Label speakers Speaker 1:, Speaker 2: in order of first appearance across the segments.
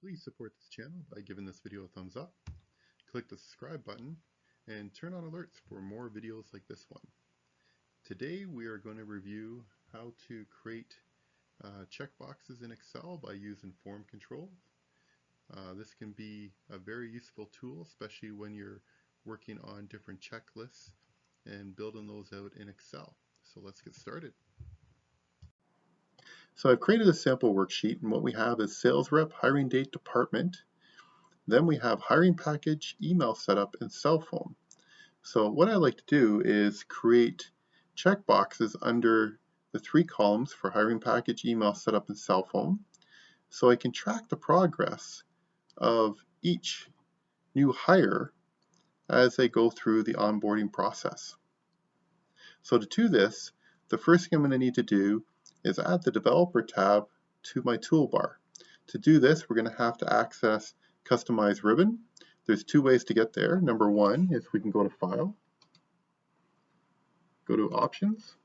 Speaker 1: Please support this channel by giving this video a thumbs up, click the subscribe button, and turn on alerts for more videos like this one. Today we are going to review how to create checkboxes in Excel by using form controls. This can be a very useful tool, especially when you're working on different checklists and building those out in Excel. So let's get started. So I've created a sample worksheet, and what we have is sales rep, hiring date, department. Then we have hiring package, email setup, and cell phone. So what I like to do is create checkboxes under the three columns for hiring package, email setup, and cell phone, so I can track the progress of each new hire as they go through the onboarding process. So to do this, the first thing I'm going to need to do is add the developer tab to my toolbar. To do this, we're going to have to access Customize Ribbon. There's two ways to get there. Number one is we can go to File, go to Options,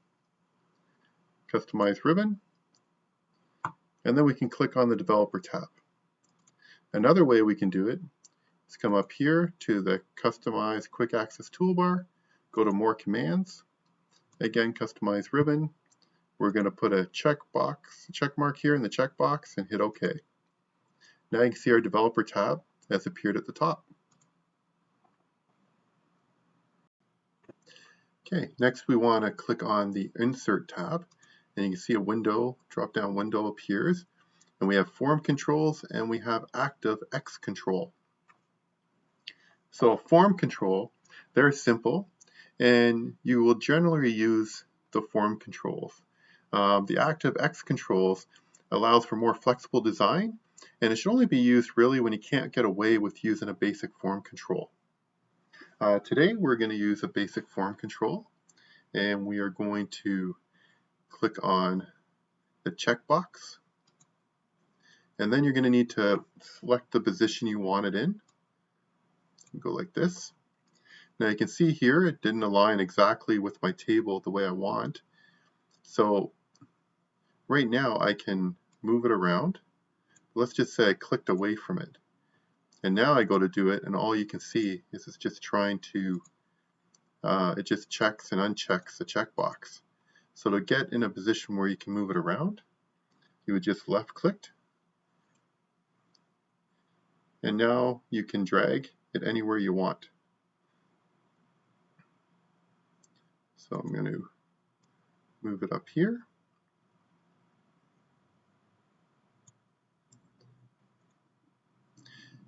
Speaker 1: Customize Ribbon, and then we can click on the Developer tab. Another way we can do it is come up here to the Customize Quick Access toolbar, go to More Commands, again Customize Ribbon. We're going to put a check mark here in the checkbox and hit OK. Now you can see our Developer tab has appeared at the top. Okay, next we want to click on the Insert tab, and you can see a window, drop-down window appears, and we have Form Controls and we have Active X Control. So Form Control, they're simple, and you will generally use the Form Controls. The Active X Controls allows for more flexible design, and it should only be used really when you can't get away with using a basic form control. Today we're going to use a basic form control, and we are going to click on the checkbox, and then you're going to need to select the position you want it in. Go like this. Now you can see here it didn't align exactly with my table the way I want. So right now I can move it around. Let's just say I clicked away from it. And now I go to do it, and all you can see is it's just trying to, it just checks and unchecks the checkbox. So to get in a position where you can move it around, you would just left click. And now you can drag it anywhere you want. So I'm going to move it up here.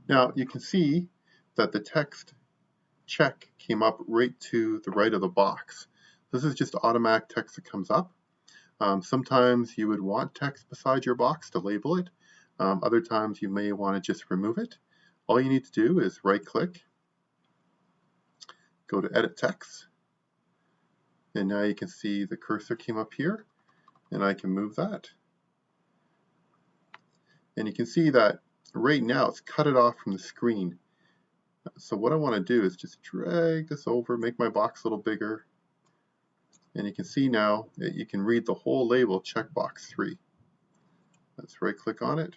Speaker 1: Now you can see that the text check came up right to the right of the box. This is just automatic text that comes up. Sometimes you would want text beside your box to label it. Other times you may want to just remove it. All you need to do is right click, go to Edit Text, and now you can see the cursor came up here, and I can move that. And you can see that right now it's cut it off from the screen. So what I want to do is just drag this over, make my box a little bigger, and you can see now that you can read the whole label checkbox 3. Let's right click on it,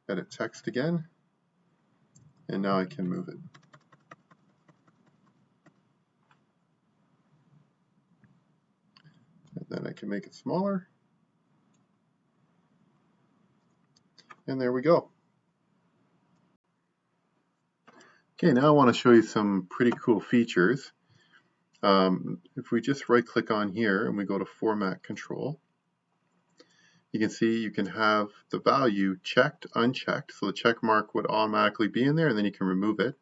Speaker 1: edit text again, and now I can move it. And then I can make it smaller. And there we go. Okay, now I want to show you some pretty cool features. If we just right click on here and we go to Format Control, you can see you can have the value checked, unchecked, so the check mark would automatically be in there and then you can remove it.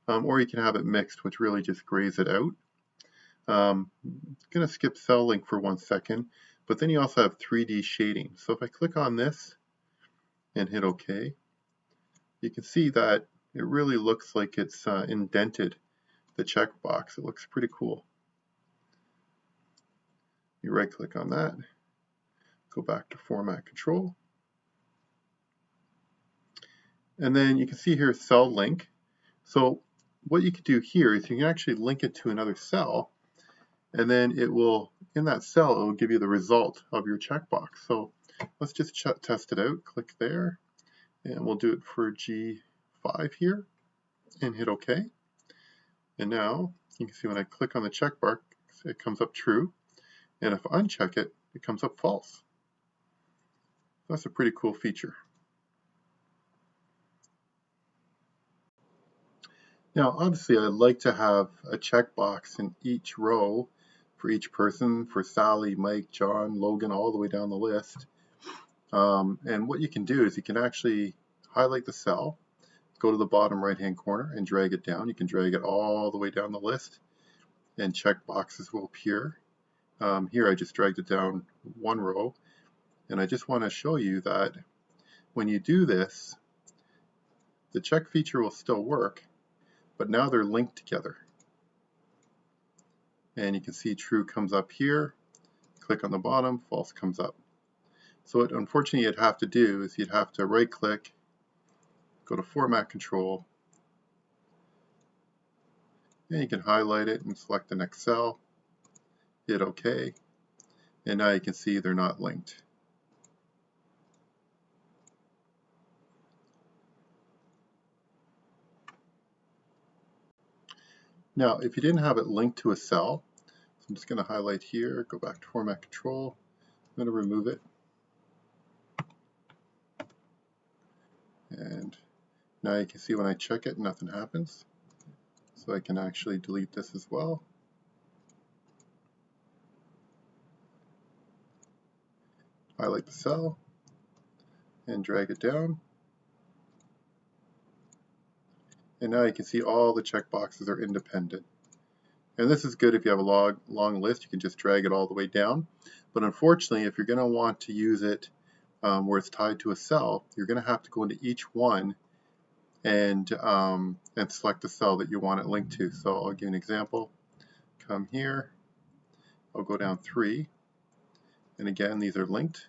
Speaker 1: Or you can have it mixed, which really just grays it out. I'm going to skip cell link for 1 second, but then you also have 3D shading. So if I click on this and hit OK, you can see that it really looks like it's indented the checkbox. It looks pretty cool. You right click on that, go back to Format Control, and then you can see here cell link. So what you can do here is you can actually link it to another cell, and then it will, in that cell, it will give you the result of your checkbox. So let's just test it out. Click there, And we'll do it for G5 here and hit OK. And now you can see when I click on the checkbox, it comes up true. And if I uncheck it, it comes up false. That's a pretty cool feature. Now, obviously, I'd like to have a checkbox in each row for each person, for Sally, Mike, John, Logan, all the way down the list. And what you can do is you can actually highlight the cell, go to the bottom right-hand corner and drag it down. You can drag it all the way down the list, and checkboxes will appear. Here I just dragged it down one row, and I just want to show you that when you do this, the check feature will still work, but now they're linked together. And you can see true comes up here, click on the bottom, false comes up. So what unfortunately you'd have to do is you'd have to right click, go to format control, and you can highlight it and select the next cell, hit OK, and now you can see they're not linked. Now, if you didn't have it linked to a cell, so I'm just going to highlight here, go back to format control, I'm going to remove it. And now you can see when I check it, nothing happens. So I can actually delete this as well. Highlight the cell and drag it down. And now you can see all the checkboxes are independent. And this is good if you have a long list, you can just drag it all the way down. But unfortunately, if you're going to want to use it where it's tied to a cell, you're going to have to go into each one and select the cell that you want it linked to. So I'll give you an example. Come here, I'll go down 3, and again these are linked.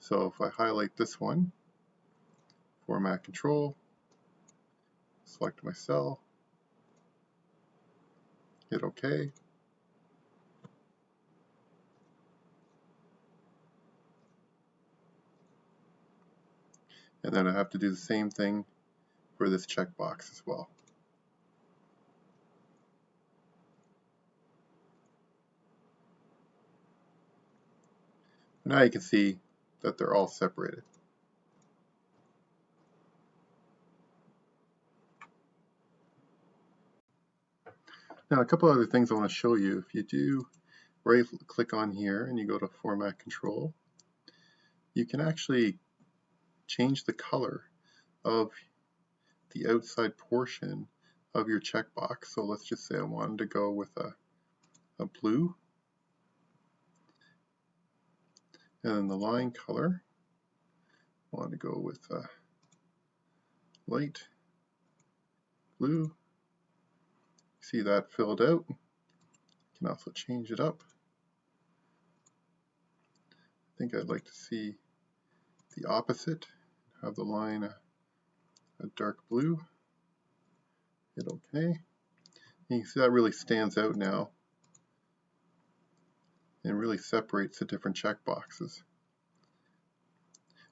Speaker 1: So if I highlight this one, format control, select my cell, hit OK. And then I have to do the same thing for this checkbox as well. Now you can see that they're all separated. Now a couple other things I want to show you. If you do right click on here and you go to format control, you can actually change the color of the outside portion of your checkbox. So let's just say I wanted to go with a blue, and then the line color, I want to go with a light blue. See that filled out. You can also change it up. I think I'd like to see the opposite, have the line a dark blue. Hit OK. And you can see that really stands out now and really separates the different checkboxes.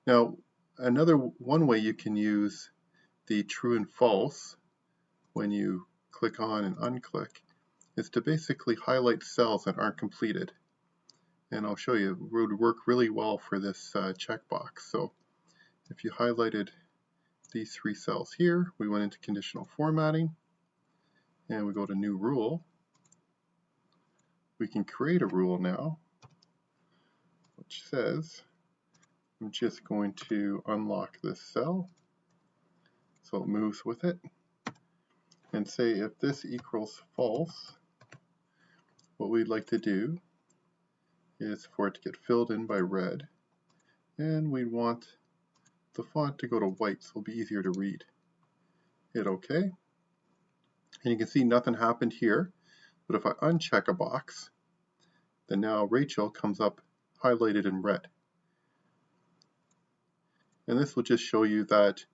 Speaker 1: Now, one way you can use the true and false when you click on and unclick is to basically highlight cells that aren't completed. And I'll show you, it would work really well for this checkbox. So if you highlighted these 3 cells here, we went into conditional formatting, and we go to new rule. We can create a rule now, which says, I'm just going to unlock this cell so it moves with it, and say if this equals false, what we'd like to do is for it to get filled in by red, and we want the font to go to white so it'll be easier to read. Hit OK, and you can see nothing happened here, but if I uncheck a box, then now Rachel comes up highlighted in red. And this will just show you that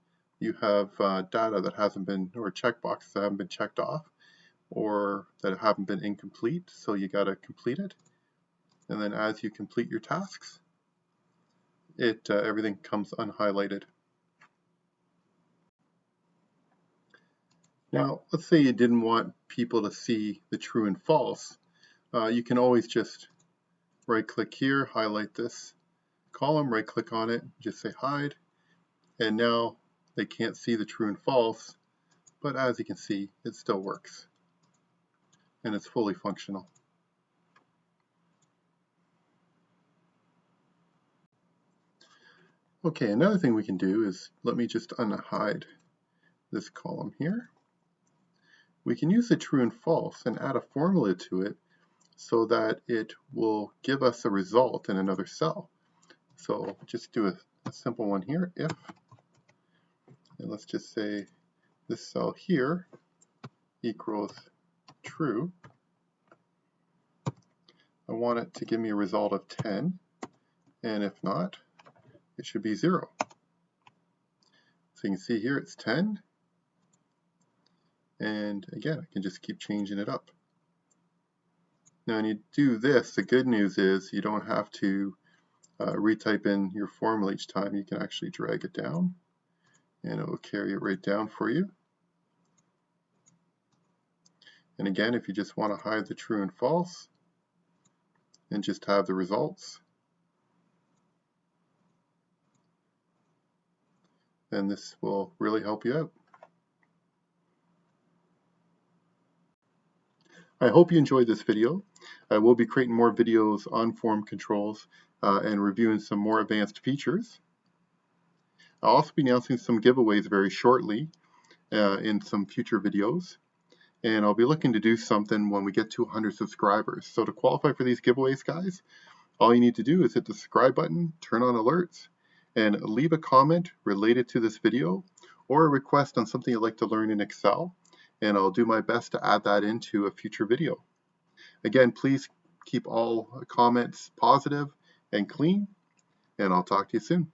Speaker 1: you have data that hasn't been, or checkboxes that haven't been checked off, or that haven't been incomplete, so you got to complete it. And then as you complete your tasks, everything comes unhighlighted. Now, let's say you didn't want people to see the true and false. You can always just right-click here, highlight this column, right-click on it, just say hide, and now they can't see the true and false, but as you can see, it still works, and it's fully functional. Okay, another thing we can do is, let me just unhide this column here. We can use the true and false and add a formula to it so that it will give us a result in another cell. So just do a simple one here, if, and let's just say this cell here equals true. I want it to give me a result of 10, and if not, it should be 0. So you can see here it's 10, and again, I can just keep changing it up. Now when you do this, the good news is you don't have to retype in your formula each time. You can actually drag it down, and it will carry it right down for you. And again, if you just want to hide the true and false, and just have the results, then this will really help you out. I hope you enjoyed this video. I will be creating more videos on form controls and reviewing some more advanced features. I'll also be announcing some giveaways very shortly in some future videos. And I'll be looking to do something when we get to 100 subscribers. So to qualify for these giveaways, guys, all you need to do is hit the subscribe button, turn on alerts, and leave a comment related to this video or a request on something you'd like to learn in Excel, and I'll do my best to add that into a future video. Again, please keep all comments positive and clean, and I'll talk to you soon.